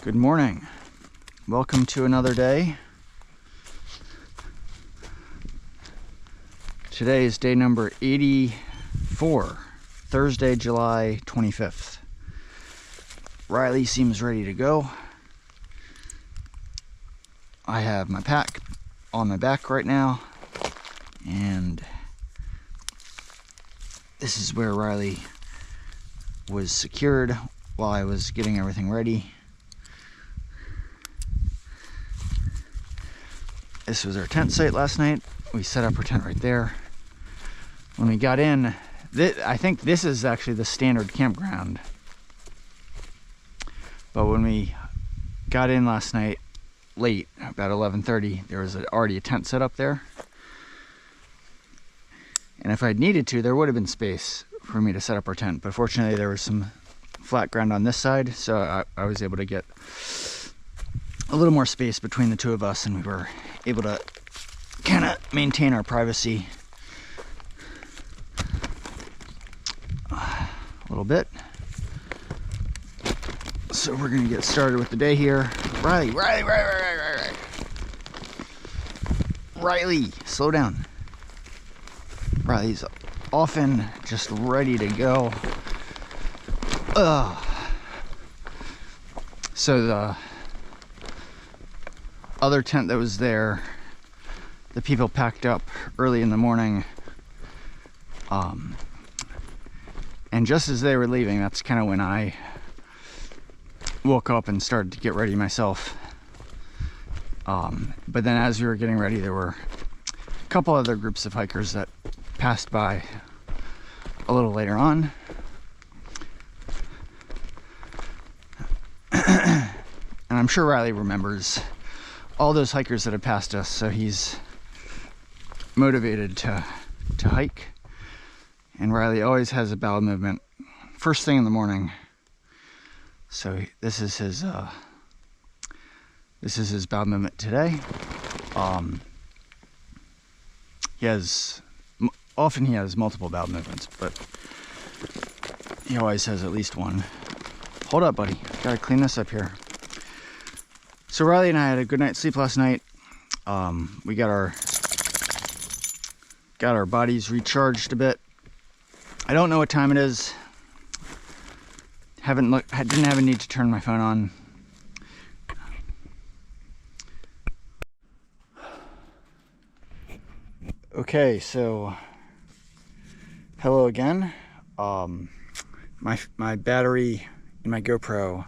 Good morning. Welcome to another day. Today is day number 84, Thursday, July 25th. Riley seems ready to go. I have my pack on my back right now, and this is where Riley was secured while I was getting everything ready. This was our tent site last night. We set up our tent right there. When we got in, I think this is actually the standard campground. But when we got in last night, late, about 11:30, there was already a tent set up there. And if I'd needed to, there would have been space for me to set up our tent. But fortunately, there was some flat ground on this side, so I was able to get a little more space between the two of us, and we were able to kind of maintain our privacy a little bit. So we're gonna get started with the day here. Riley, slow down. Riley's often just ready to go. So the other tent that was there, the people packed up early in the morning, and just as they were leaving, that's kind of when I woke up and started to get ready myself. But then as we were getting ready, there were a couple other groups of hikers that passed by a little later on. And I'm sure Riley remembers all those hikers that have passed us, so he's motivated to hike. And Riley always has a bowel movement first thing in the morning, so this is his bowel movement today. He has multiple bowel movements, but he always has at least one. Hold up, buddy, gotta clean this up here. So Riley and I had a good night's sleep last night. We got our bodies recharged a bit. I don't know what time it is. Didn't have a need to turn my phone on. Okay, so hello again. My battery in my GoPro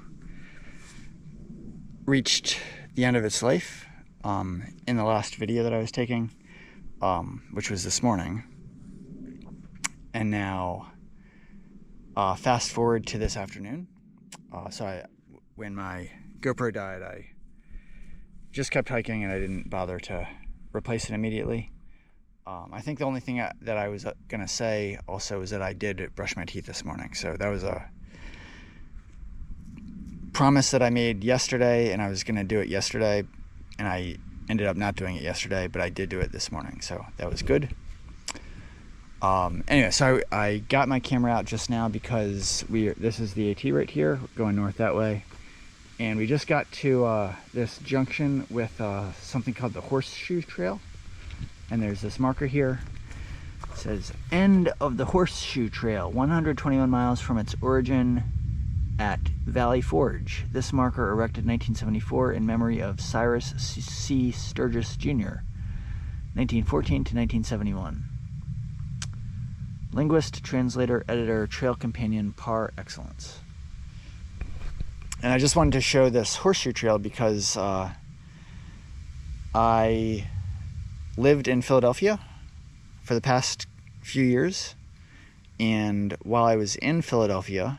reached the end of its life in the last video that I was taking, which was this morning. And now fast forward to this afternoon. When my GoPro died, I just kept hiking and I didn't bother to replace it immediately. I think the only thing that I was gonna say also is that I did brush my teeth this morning. So that was a promise that I made yesterday, and I was gonna do it yesterday, and I ended up not doing it yesterday, but I did do it this morning, so that was good. Anyway, so I got my camera out just now because this is the AT right here, going north that way, and we just got to this junction with something called the Horseshoe Trail, and there's this marker here. It says end of the Horseshoe Trail, 121 miles from its origin at Valley Forge. This marker erected in 1974 in memory of Cyrus C. Sturgis Jr., 1914 to 1971. Linguist, translator, editor, trail companion par excellence. And I just wanted to show this horseshoe trail because I lived in Philadelphia for the past few years, and while I was in Philadelphia,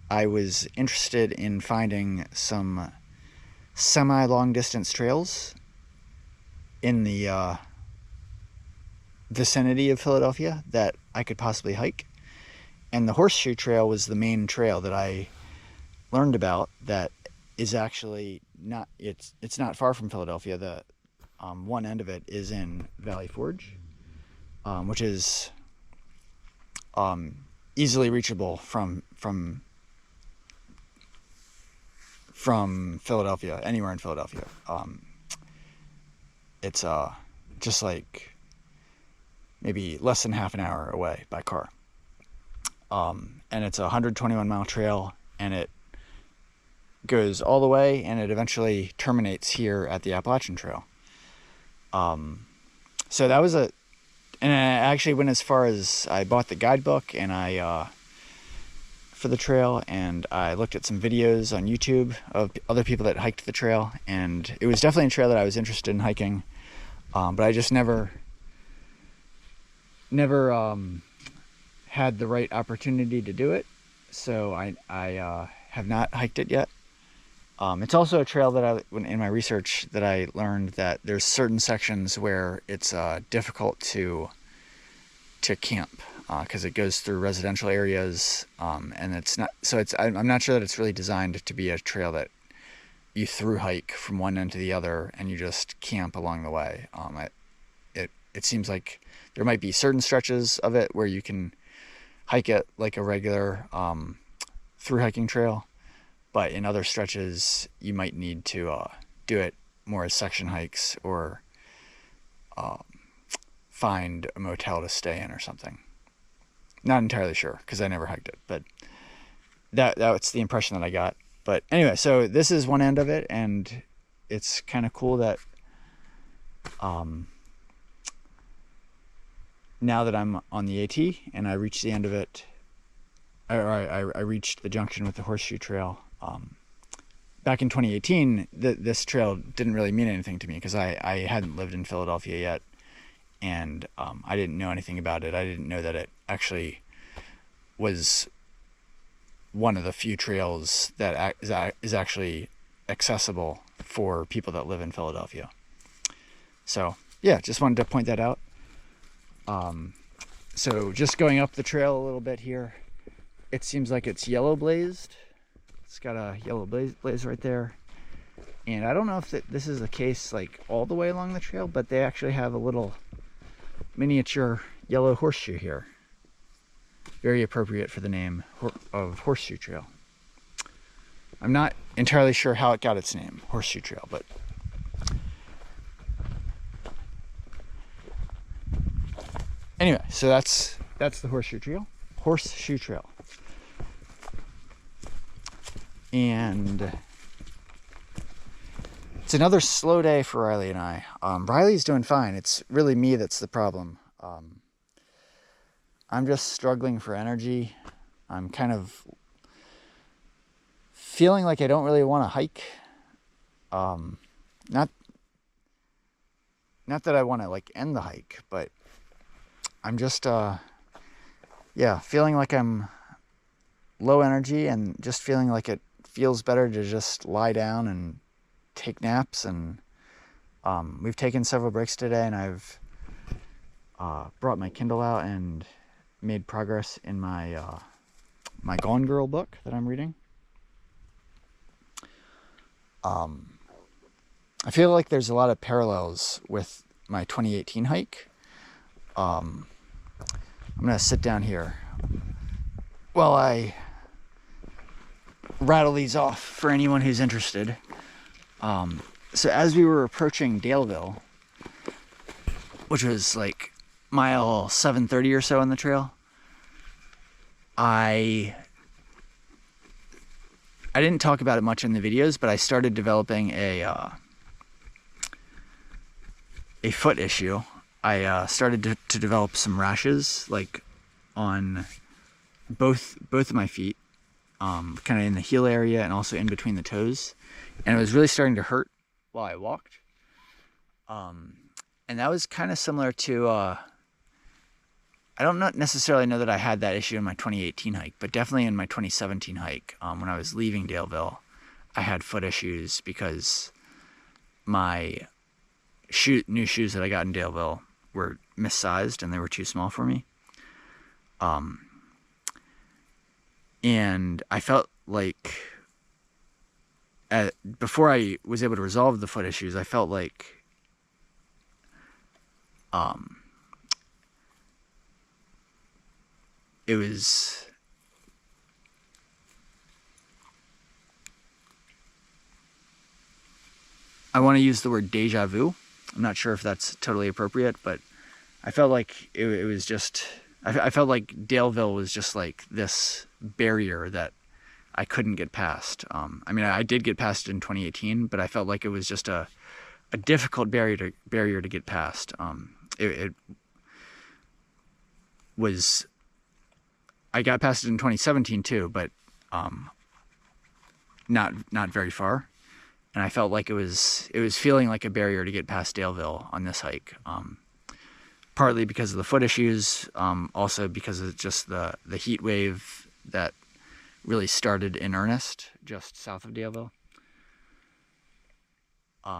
I was interested in finding some semi-long distance trails in the vicinity of Philadelphia that I could possibly hike. And the Horseshoe Trail was the main trail that I learned about that is actually not, it's not far from Philadelphia. The one end of it is in Valley Forge, which is easily reachable from from Philadelphia, anywhere in Philadelphia. It's just like maybe less than half an hour away by car. And it's a 121-mile trail, and it goes all the way, and it eventually terminates here at the Appalachian Trail. So that was and I actually went as far as I bought the guidebook and for the trail, and I looked at some videos on YouTube of other people that hiked the trail, and it was definitely a trail that I was interested in hiking, but I just never had the right opportunity to do it, so I have not hiked it yet. It's also a trail that in my research that I learned that there's certain sections where it's difficult to camp because it goes through residential areas, and it's not. So I'm not sure that it's really designed to be a trail that you through hike from one end to the other and you just camp along the way. It seems like there might be certain stretches of it where you can hike it like a regular through hiking trail. But in other stretches, you might need to do it more as section hikes or find a motel to stay in or something. Not entirely sure because I never hiked it, but that's the impression that I got. But anyway, so this is one end of it, and it's kind of cool that now that I'm on the AT and I reached the end of it, I reached the junction with the Horseshoe Trail. Back in 2018, this trail didn't really mean anything to me because I hadn't lived in Philadelphia yet, and I didn't know anything about it. I didn't know that it actually was one of the few trails that is actually accessible for people that live in Philadelphia. So yeah, just wanted to point that out. So just going up the trail a little bit here, it seems like it's yellow blazed. It's got a yellow blaze right there, and I don't know if this is the case like all the way along the trail, but they actually have a little miniature yellow horseshoe here. Very appropriate for the name of Horseshoe Trail. I'm not entirely sure how it got its name, Horseshoe Trail, but anyway, so that's the Horseshoe Trail. And it's another slow day for Riley and I. Riley's doing fine. It's really me that's the problem. I'm just struggling for energy. I'm kind of feeling like I don't really want to hike. Not that I want to like end the hike, but I'm just feeling like I'm low energy and just feeling like it feels better to just lie down and take naps. And we've taken several breaks today, and I've brought my Kindle out and made progress in my my Gone Girl book that I'm reading. I feel like there's a lot of parallels with my 2018 hike. I'm gonna sit down here while I rattle these off for anyone who's interested. So as we were approaching Daleville, which was like mile 730 or so on the trail, I didn't talk about it much in the videos, but I started developing a foot issue. I started to develop some rashes, like on both of my feet, kind of in the heel area and also in between the toes, and it was really starting to hurt while I walked. And that was kind of similar to I don't necessarily know that I had that issue in my 2018 hike, but definitely in my 2017 hike, when I was leaving Daleville, I had foot issues because my new shoes that I got in Daleville were missized and they were too small for me. And I felt like before I was able to resolve the foot issues, I felt like it was I want to use the word deja vu. I'm not sure if that's totally appropriate, but I felt like it was just, I felt like Daleville was just like this barrier that I couldn't get past. I mean, I did get past it in 2018, but I felt like it was just a difficult barrier to get past. It was, I got past it in 2017 too, but not very far. And I felt like it was feeling like a barrier to get past Daleville on this hike. Partly because of the foot issues, also because of just the heat wave that really started in earnest just south of Daleville.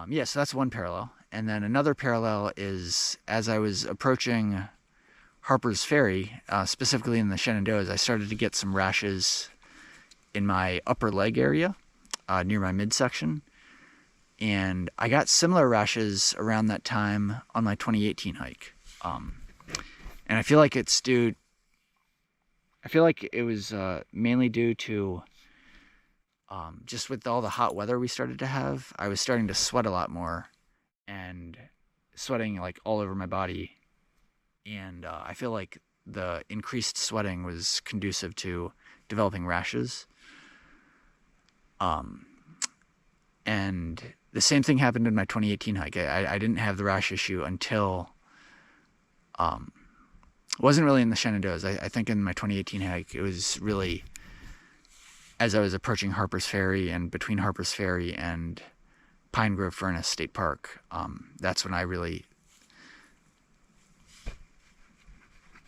Yeah, so that's one parallel. And then another parallel is as I was approaching Harper's Ferry, specifically in the Shenandoahs, I started to get some rashes in my upper leg area, near my midsection. And I got similar rashes around that time on my 2018 hike. And I feel like it was mainly due to just with all the hot weather we started to have, I was starting to sweat a lot more and sweating like all over my body. And I feel like the increased sweating was conducive to developing rashes. And the same thing happened in my 2018 hike. I didn't have the rash issue until, it wasn't really in the Shenandoahs. I think in my 2018 hike, it was really as I was approaching Harper's Ferry and between Harper's Ferry and Pine Grove Furnace State Park. That's when I really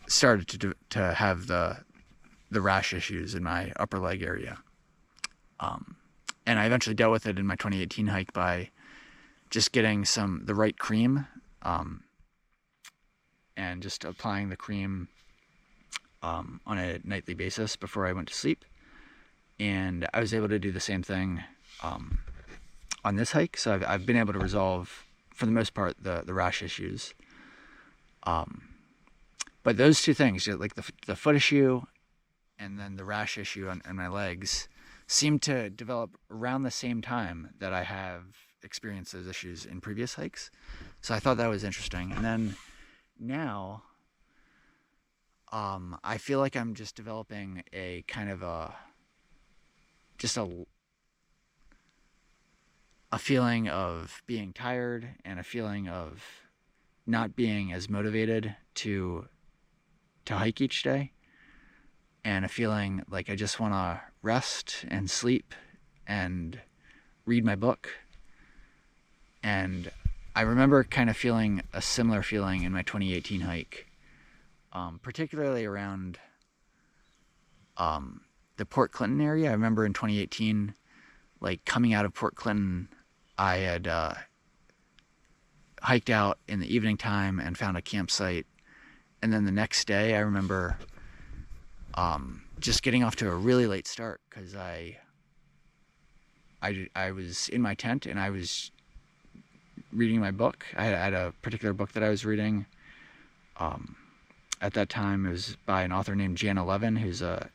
started to have the rash issues in my upper leg area. And I eventually dealt with it in my 2018 hike by just getting the right cream, and just applying the cream on a nightly basis before I went to sleep. And I was able to do the same thing on this hike. So I've been able to resolve, for the most part, the rash issues. But those two things, like the foot issue and then the rash issue on my legs, seem to develop around the same time that I have experienced those issues in previous hikes. So I thought that was interesting. And then now, I feel like I'm just developing a kind of a feeling of being tired and a feeling of not being as motivated to hike each day, and a feeling like I just want to rest and sleep and read my book. And I remember kind of feeling a similar feeling in my 2018 hike, particularly around the Port Clinton area. I remember in 2018, like coming out of Port Clinton, I had hiked out in the evening time and found a campsite. And then the next day, I remember just getting off to a really late start because I was in my tent and I was reading my book. I had a particular book that I was reading. At that time, it was by an author named Jana Levin, who's a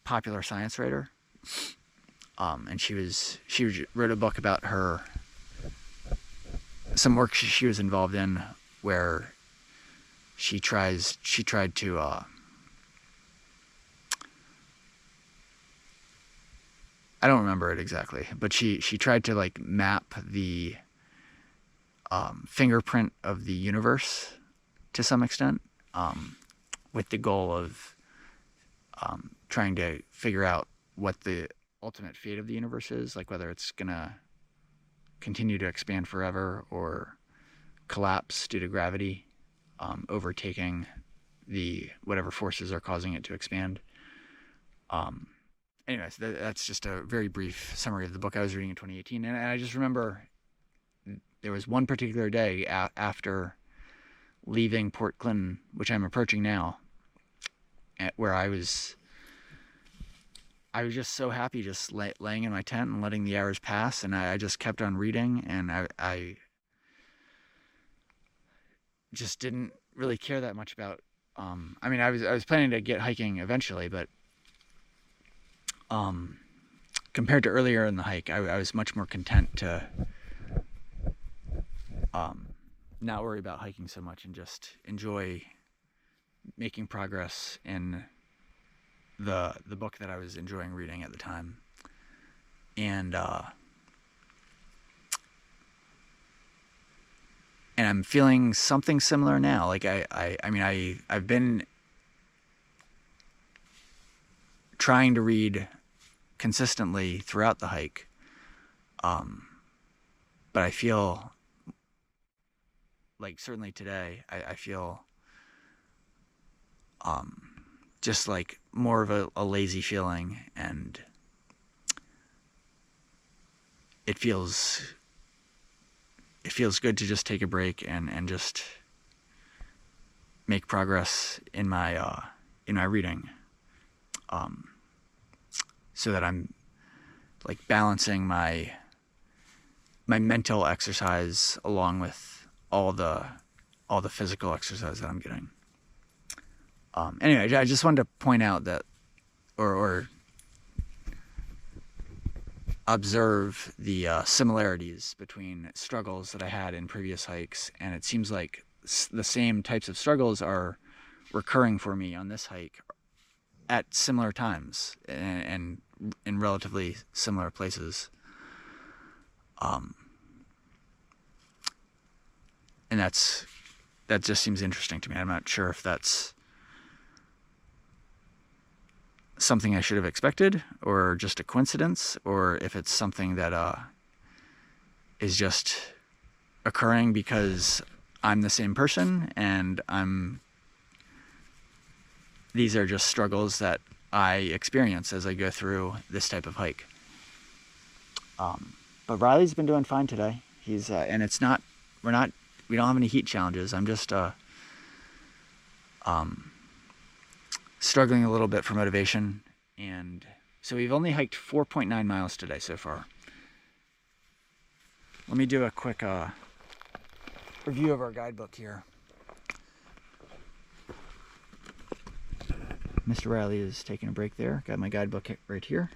popular science writer. And she wrote a book about some work she was involved in where she tried to I don't remember it exactly, but she tried to like map the fingerprint of the universe to some extent, with the goal of trying to figure out what the ultimate fate of the universe is, like whether it's gonna continue to expand forever or collapse due to gravity overtaking whatever forces are causing it to expand. Anyways, that's just a very brief summary of the book I was reading in 2018. And I just remember there was one particular day after leaving Port Clinton, which I'm approaching now, where I was just so happy just laying in my tent and letting the hours pass. And I just kept on reading, and I just didn't really care that much about, I mean, I was planning to get hiking eventually, but compared to earlier in the hike, I was much more content to not worry about hiking so much and just enjoy making progress in the book that I was enjoying reading at the time. And I'm feeling something similar now. Like I've been trying to read consistently throughout the hike, but I feel like certainly today I feel just like more of a lazy feeling, and it feels good to just take a break and just make progress in my reading, so that I'm like balancing my mental exercise along with all the physical exercise that I'm getting. Anyway, I just wanted to point out that, or observe the similarities between struggles that I had in previous hikes, and it seems like the same types of struggles are recurring for me on this hike at similar times and in relatively similar places. And that just seems interesting to me. I'm not sure if that's something I should have expected, or just a coincidence, or if it's something that is just occurring because I'm the same person and these are just struggles that I experience as I go through this type of hike. But Riley's been doing fine today. He's and it's not we don't have any heat challenges. I'm just struggling a little bit for motivation, and so we've only hiked 4.9 miles today so far. Let me do a quick review of our guidebook here. Mr. Riley is taking a break there. Got my guidebook right here.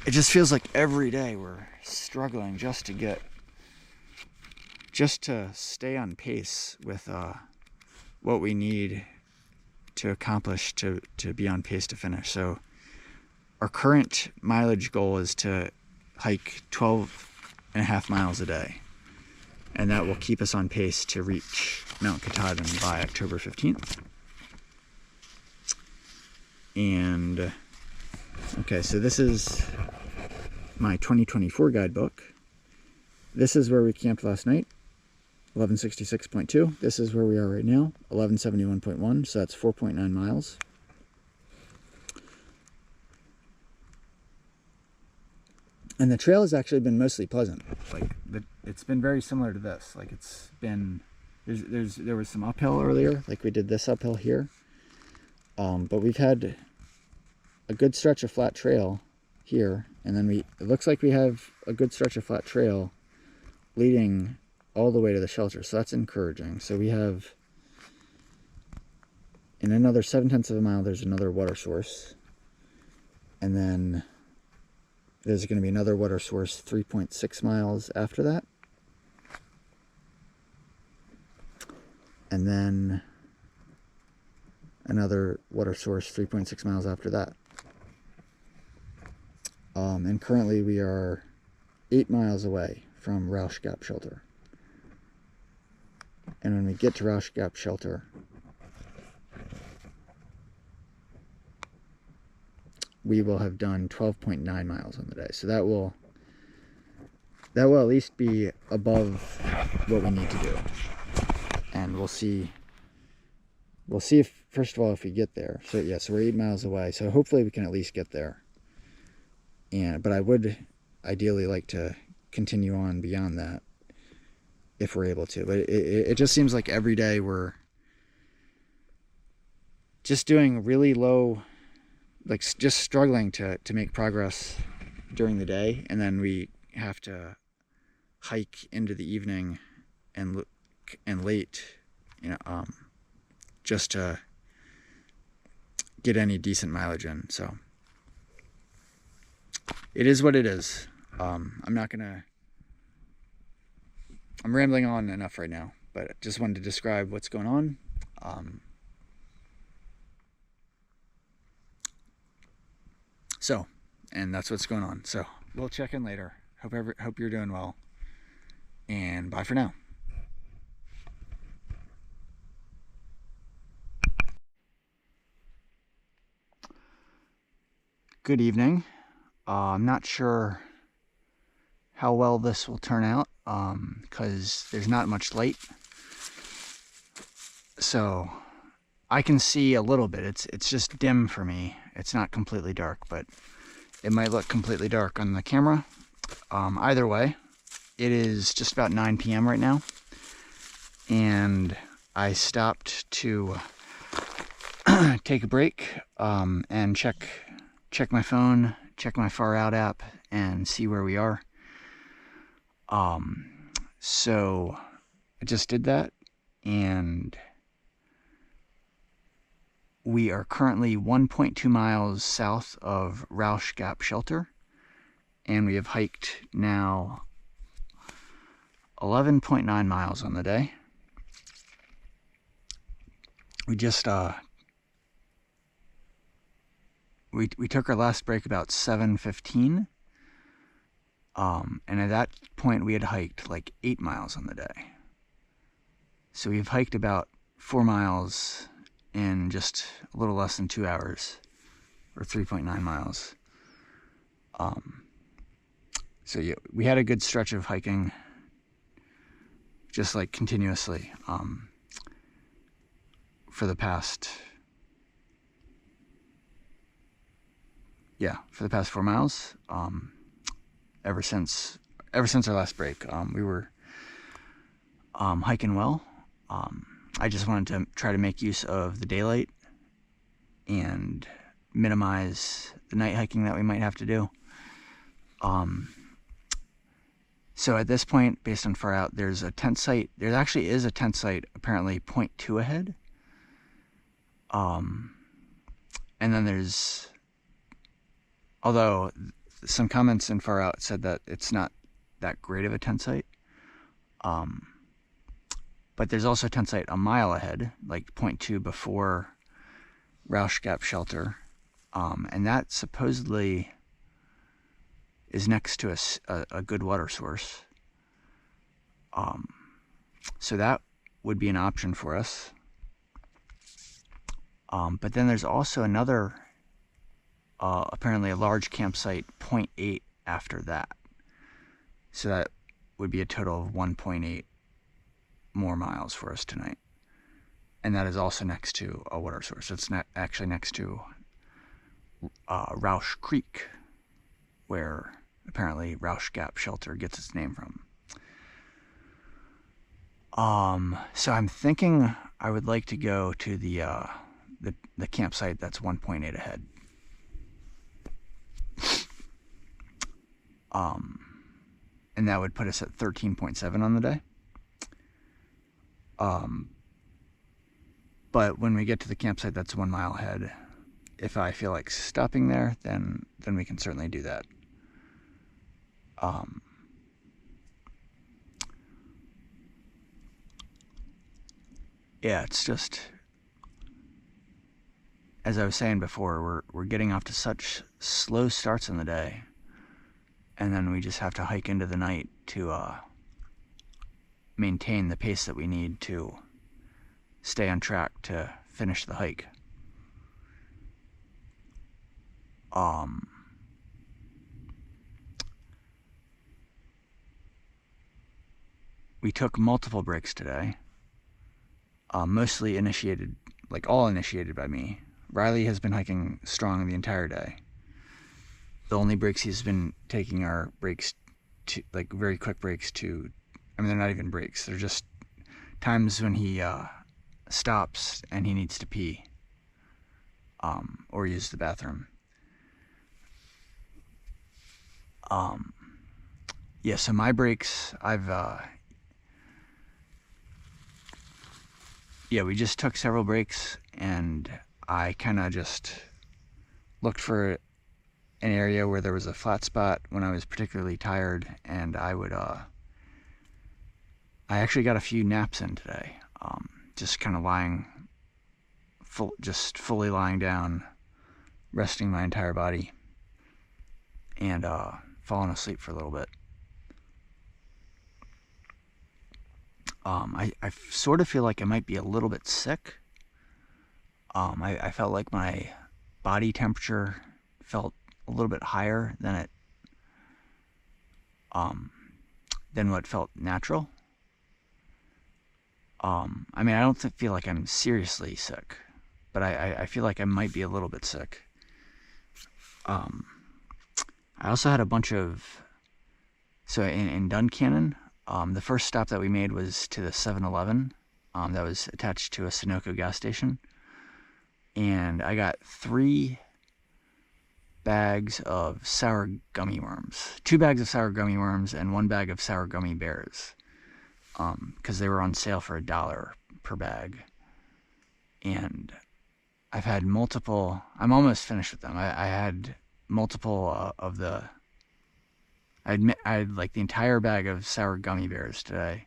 It just feels like every day we're struggling just to stay on pace with what we need to accomplish to be on pace to finish. So our current mileage goal is to hike 12.5 miles a day, and that will keep us on pace to reach Mount Katahdin by October 15th. And okay, so this is my 2024 guidebook. This is where we camped last night, 1166.2. This is where we are right now, 1171.1. So that's 4.9 miles. And the trail has actually been mostly pleasant. Like it's been very similar to this. Like it's been there was some uphill earlier, like we did this uphill here. But we've had a good stretch of flat trail here, and then it looks like we have a good stretch of flat trail leading all the way to the shelter, so that's encouraging. So we have, in another 0.7 of a mile, there's another water source, and then there's going to be another water source 3.6 miles after that, and then another water source 3.6 miles after that. And currently we are 8 miles away from Rausch Gap Shelter. And when we get to Rausch Gap Shelter, we will have done 12.9 miles on the day. So that will at least be above what we need to do. And we'll see if, first of all, if we get there. So yeah, so we're 8 miles away. So hopefully we can at least get there. But I would ideally like to continue on beyond that if we're able to. But it just seems like every day we're just doing really low, like just struggling to make progress during the day, and then we have to hike into the evening and late, just to get any decent mileage in. So it is what it is. I'm rambling on enough right now, but just wanted to describe what's going on. And that's what's going on. So we'll check in later. Hope you're doing well. And bye for now. Good evening. I'm not sure how well this will turn out because there's not much light. So I can see a little bit. It's just dim for me. It's not completely dark, but it might look completely dark on the camera. Either way, it is just about 9 p.m. right now, and I stopped to take a break and check my phone, check my Far Out app, and see where we are. So I just did that, and we are currently 1.2 miles south of Rausch Gap Shelter, and we have hiked now 11.9 miles on the day. We just we took our last break about 7:15, and at that point we had hiked like 8 miles on the day. So we've hiked about 4 miles in just a little less than 2 hours, or 3.9 miles. So yeah, we had a good stretch of hiking, just like continuously, for the past 4 miles, ever since our last break. We were hiking well. I just wanted to try to make use of the daylight and minimize the night hiking that we might have to do. So at this point, based on Far Out, there's a tent site. There actually is a tent site, apparently 0.2 ahead. And then there's, although some comments in Far Out said that it's not that great of a tent site. But there's also a tent site a mile ahead, like 0.2 before Rausch Gap Shelter. And that supposedly is next to a good water source. So that would be an option for us. But then there's also another, apparently a large campsite 0.8 after that. So that would be a total of 1.8 more miles for us tonight. And that is also next to a water source. It's actually next to Rausch Creek, where apparently Rausch Gap Shelter gets its name from. So I'm thinking I would like to go to the campsite that's 1.8 ahead. And that would put us at 13.7 on the day. But when we get to the campsite that's 1 mile ahead, if I feel like stopping there, then we can certainly do that. Yeah, it's just, as I was saying before, we're getting off to such slow starts in the day, and then we just have to hike into the night to maintain the pace that we need to stay on track to finish the hike. We took multiple breaks today, mostly initiated, like all initiated by me. Riley has been hiking strong the entire day. The only breaks he's been taking are breaks to, like, very quick breaks to, I mean, they're not even breaks. They're just times when he stops and he needs to pee, or use the bathroom. Yeah, so my breaks, we just took several breaks, and I kind of just looked for an area where there was a flat spot when I was particularly tired, and I actually got a few naps in today, just kind of fully lying down, resting my entire body, and falling asleep for a little bit. I sort of feel like I might be a little bit sick. I felt like my body temperature felt a little bit higher than what felt natural. I mean, I don't feel like I'm seriously sick, but I feel like I might be a little bit sick. I also had a bunch of, so in Duncannon, the first stop that we made was to the 7-Eleven that was attached to a Sunoco gas station. And I got 3 bags of sour gummy worms. 2 bags of sour gummy worms and 1 bag of sour gummy bears. Because they were on sale for $1 per bag. And I've had multiple, I'm almost finished with them. I had multiple of the, I had like the entire bag of sour gummy bears today.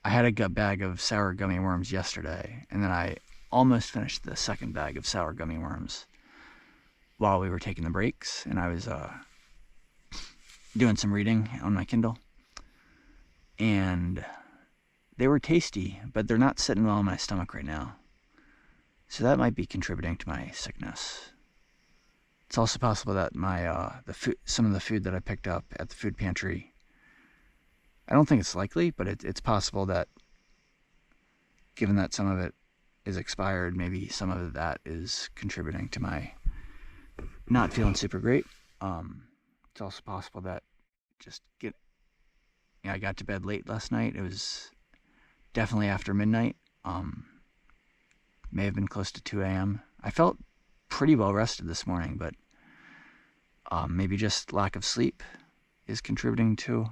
I had a bag of sour gummy worms yesterday, and then I almost finished the second bag of sour gummy worms while we were taking the breaks, and I was doing some reading on my Kindle. And they were tasty, but they're not sitting well in my stomach right now. So that might be contributing to my sickness. It's also possible that some of the food that I picked up at the food pantry, I don't think it's likely, but it's possible that, given that some of it is expired, maybe some of that is contributing to my not feeling super great. It's also possible that I got to bed late last night. It was definitely after midnight. May have been close to 2 a.m. I felt pretty well rested this morning, but maybe just lack of sleep is contributing to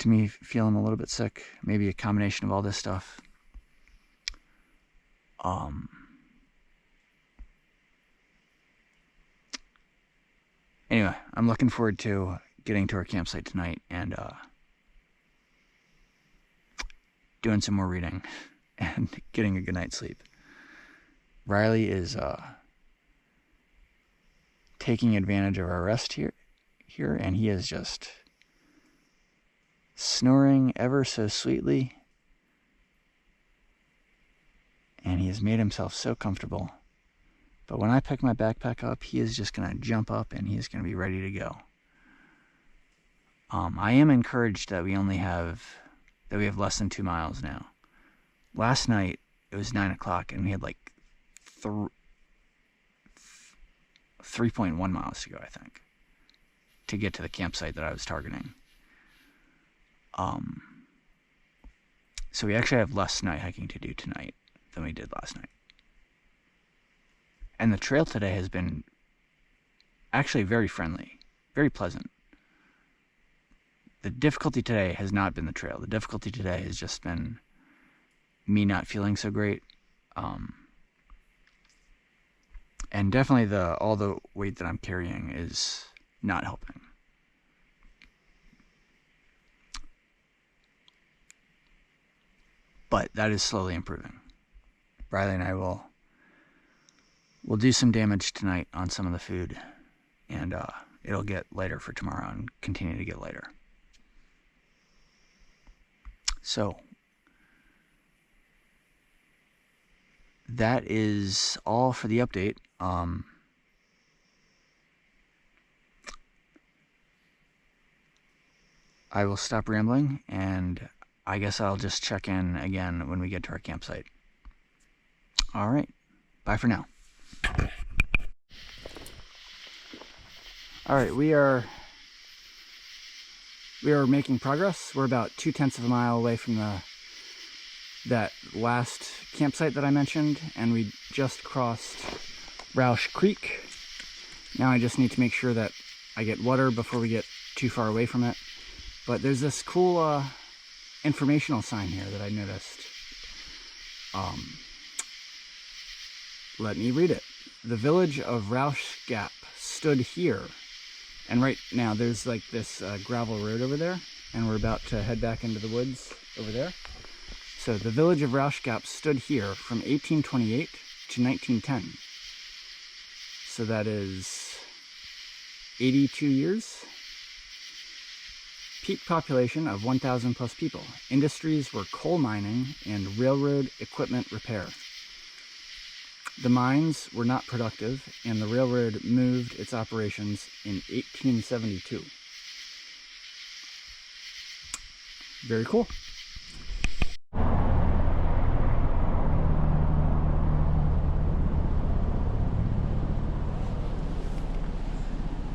me feeling a little bit sick. Maybe a combination of all this stuff. Anyway, I'm looking forward to getting to our campsite tonight and doing some more reading and getting a good night's sleep. Riley is taking advantage of our rest here, and he is just snoring ever so sweetly, and he has made himself so comfortable. But when I pick my backpack up, he is just going to jump up and he is going to be ready to go. I am encouraged that we have less than 2 miles now. Last night it was 9 o'clock and we had like 3.1 miles to go, I think, to get to the campsite that I was targeting. So we actually have less night hiking to do tonight than we did last night. And the trail today has been actually very friendly, very pleasant. The difficulty today has not been the trail. The difficulty today has just been me not feeling so great. And definitely all the weight that I'm carrying is not helping. But that is slowly improving. Riley and I will do some damage tonight on some of the food, and it'll get lighter for tomorrow and continue to get lighter. So that is all for the update. I will stop rambling, and I guess I'll just check in again when we get to our campsite. All right, bye for now. All right, we are making progress. We're about 0.2 of a mile away from that last campsite that I mentioned, and we just crossed Rausch Creek. Now I just need to make sure that I get water before we get too far away from it. But there's this cool informational sign here that I noticed. Let me read it. The village of Rausch Gap stood here. And right now there's like this gravel road over there, and we're about to head back into the woods over there. So the village of Rausch Gap stood here from 1828 to 1910. So that is 82 years. Peak population of 1,000 plus people. Industries were coal mining and railroad equipment repair. The mines were not productive, and the railroad moved its operations in 1872. Very cool.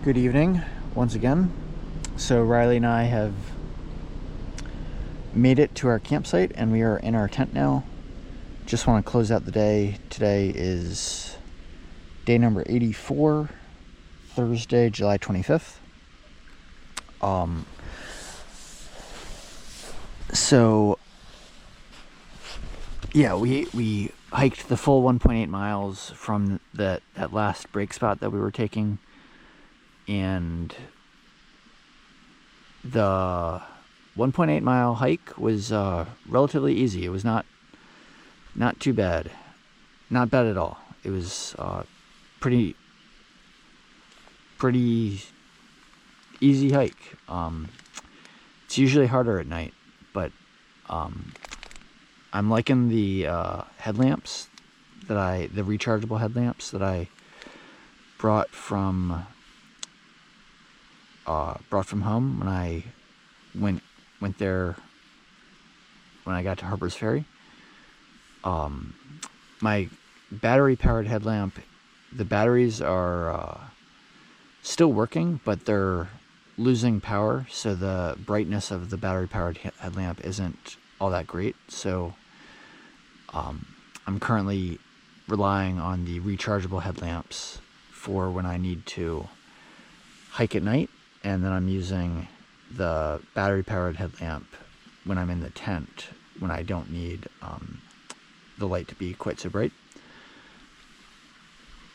Good evening, once again. So Riley and I have made it to our campsite, and we are in our tent now. Just want to close out the day. Today is day number 84, Thursday, July 25th. So yeah, we hiked the full 1.8 miles from that last break spot that we were taking, and the 1.8 mile hike was relatively easy. It was not too bad. Not bad at all. It was pretty easy hike. It's usually harder at night, but I'm liking the headlamps the rechargeable headlamps that I brought from home when I went there when I got to Harper's Ferry. My battery powered headlamp, the batteries are still working, but they're losing power, so the brightness of the battery powered headlamp isn't all that great. So I'm currently relying on the rechargeable headlamps for when I need to hike at night, and then I'm using the battery powered headlamp when I'm in the tent, when I don't need the light to be quite so bright.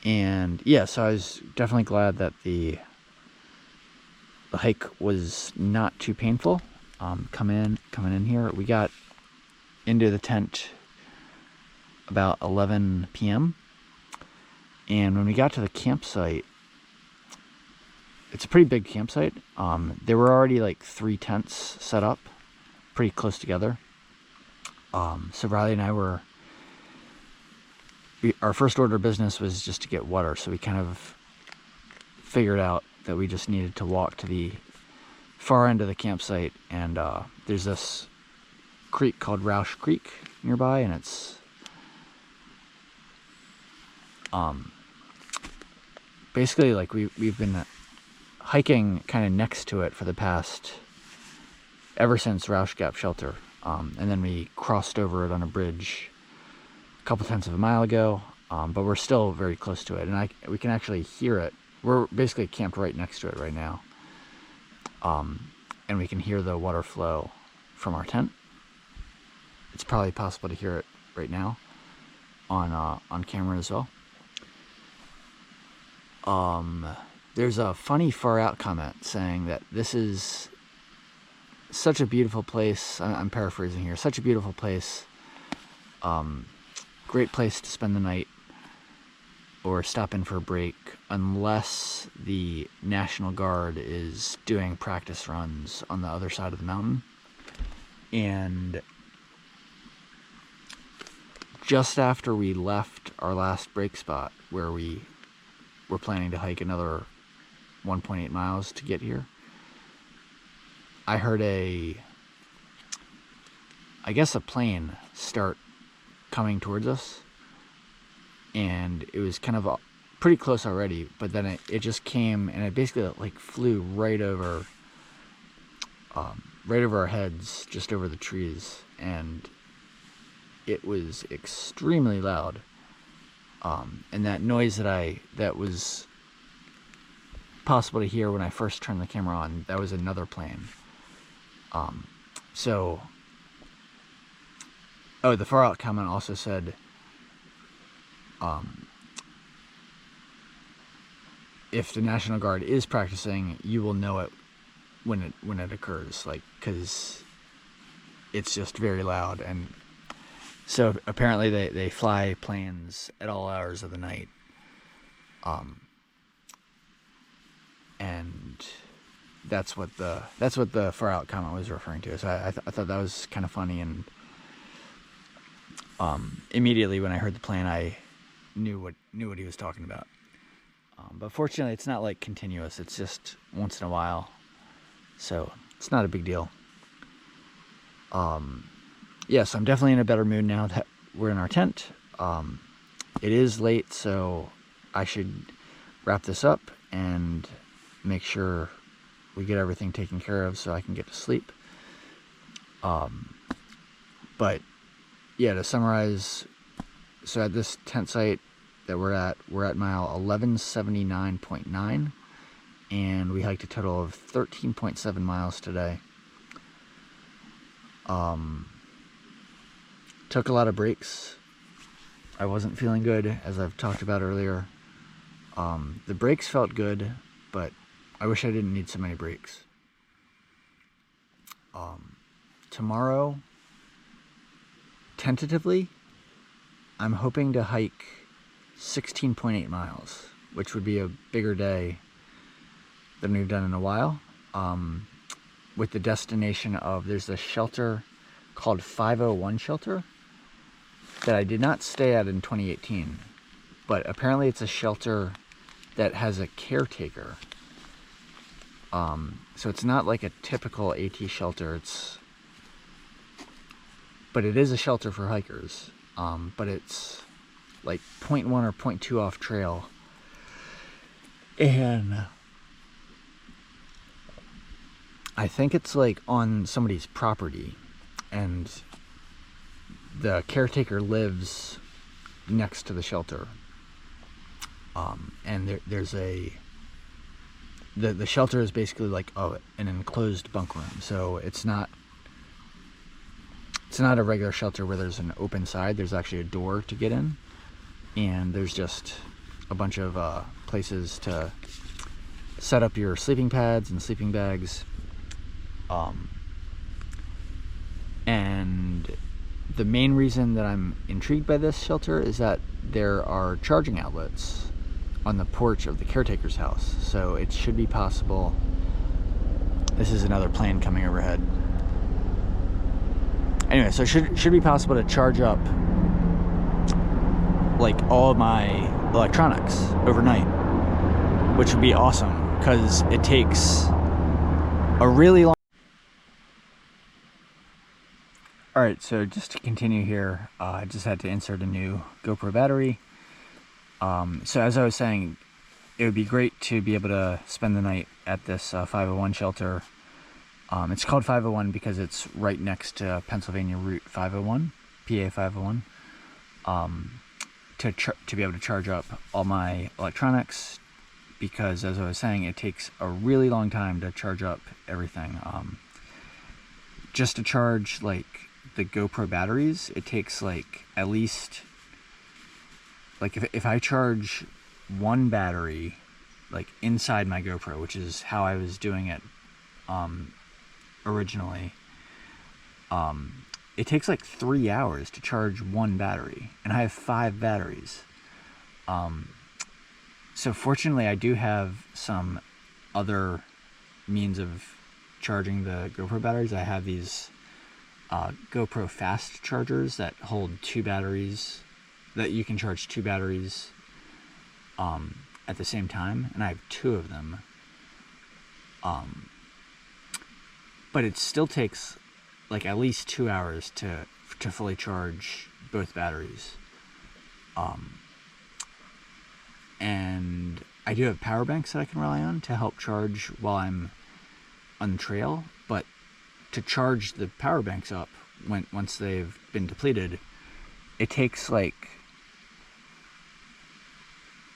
And yeah, so I was definitely glad that the hike was not too painful. Coming in here, we got into the tent about 11 p.m. and when we got to the campsite, it's a pretty big campsite. There were already like 3 tents set up pretty close together. So Riley and I our first order of business was just to get water, so we kind of figured out that we just needed to walk to the far end of the campsite, and there's this creek called Rausch Creek nearby, and it's basically like we've been hiking kind of next to it for the past, ever since Rausch Gap Shelter, and then we crossed over it on a bridge a couple tenths of a mile ago, but we're still very close to it, and we can actually hear it. We're basically camped right next to it right now, and we can hear the water flow from our tent. It's probably possible to hear it right now on camera as well. There's a funny far out comment saying that this is such a beautiful place. I'm paraphrasing here. Such a beautiful place. Great place to spend the night or stop in for a break, unless the National Guard is doing practice runs on the other side of the mountain. And just after we left our last break spot, where we were planning to hike another 1.8 miles to get here, I heard a plane start coming towards us, and it was kind of pretty close already, but then it just came, and it basically like flew right over our heads, just over the trees, and it was extremely loud. And that noise that was possible to hear when I first turned the camera on, that was another plane. The far out comment also said, if the National Guard is practicing, you will know it when it occurs, like, because it's just very loud. And so apparently they fly planes at all hours of the night, and that's what the far out comment was referring to. So I thought that was kind of funny, and immediately when I heard the plane, I knew what he was talking about. But fortunately, it's not like continuous. It's just once in a while, so it's not a big deal. Yeah, so I'm definitely in a better mood now that we're in our tent. It is late, so I should wrap this up and make sure we get everything taken care of so I can get to sleep. But yeah, to summarize, so at this tent site that we're at mile 1179.9, and we hiked a total of 13.7 miles today. Took a lot of breaks. I wasn't feeling good, as I've talked about earlier. The breaks felt good, but I wish I didn't need so many breaks. Tomorrow, tentatively, I'm hoping to hike 16.8 miles, which would be a bigger day than we've done in a while. With the destination of, there's a shelter called 501 Shelter that I did not stay at in 2018, but apparently it's a shelter that has a caretaker. So it's not like a typical AT shelter, but it is a shelter for hikers. But it's like 0.1 or 0.2 off trail, and I think it's like on somebody's property, and the caretaker lives next to the shelter. And there's the shelter is basically like an enclosed bunk room, so it's not a regular shelter where there's an open side. There's actually a door to get in, and there's just a bunch of places to set up your sleeping pads and sleeping bags. And the main reason that I'm intrigued by this shelter is that there are charging outlets on the porch of the caretaker's house, so it should be possible. This is another plane coming overhead. Anyway, so it should be possible to charge up like all of my electronics overnight, which would be awesome because it takes a really long. Alright, so just to continue here, I just had to insert a new GoPro battery. So as I was saying, it would be great to be able to spend the night at this 501 shelter. It's called 501 because it's right next to Pennsylvania Route 501, PA 501, to be able to charge up all my electronics, because as I was saying, it takes a really long time to charge up everything. Just to charge like the GoPro batteries, it takes like at least, like if I charge one battery like inside my GoPro, which is how I was doing it originally, it takes like 3 hours to charge one battery, and I have 5 batteries. So fortunately I do have some other means of charging the GoPro batteries. I have these GoPro fast chargers that hold 2 batteries, that you can charge 2 batteries at the same time, and I have 2 of them. But it still takes like at least 2 hours to fully charge both batteries. And I do have power banks that I can rely on to help charge while I'm on the trail, but to charge the power banks up once they've been depleted, it takes like,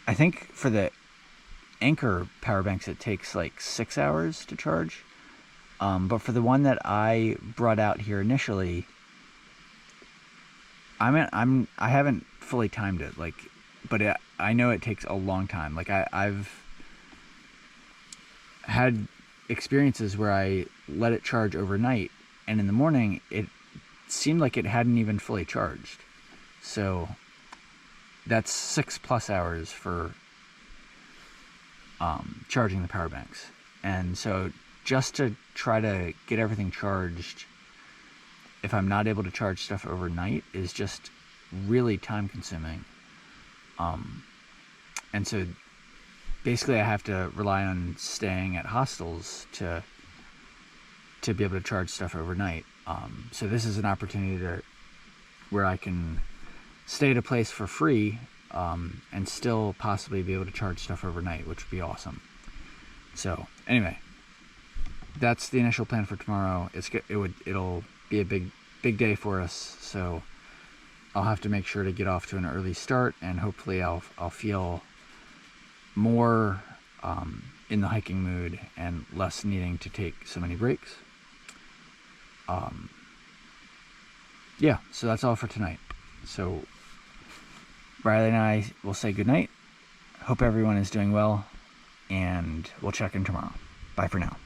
I think for the Anchor power banks it takes like 6 hours to charge. But for the one that I brought out here initially, I haven't fully timed it, like, but I know it takes a long time. Like I've had experiences where I let it charge overnight, and in the morning it seemed like it hadn't even fully charged. So that's 6+ hours for charging the power banks. And so just to try to get everything charged, if I'm not able to charge stuff overnight, is just really time consuming. And so basically I have to rely on staying at hostels to be able to charge stuff overnight. So this is an opportunity where I can stay at a place for free, and still possibly be able to charge stuff overnight, which would be awesome. So anyway, that's the initial plan for tomorrow. It'll be a big day for us. So I'll have to make sure to get off to an early start, and hopefully I'll feel more in the hiking mood and less needing to take so many breaks. Yeah, so that's all for tonight. So Riley and I will say goodnight. Hope everyone is doing well, and we'll check in tomorrow. Bye for now.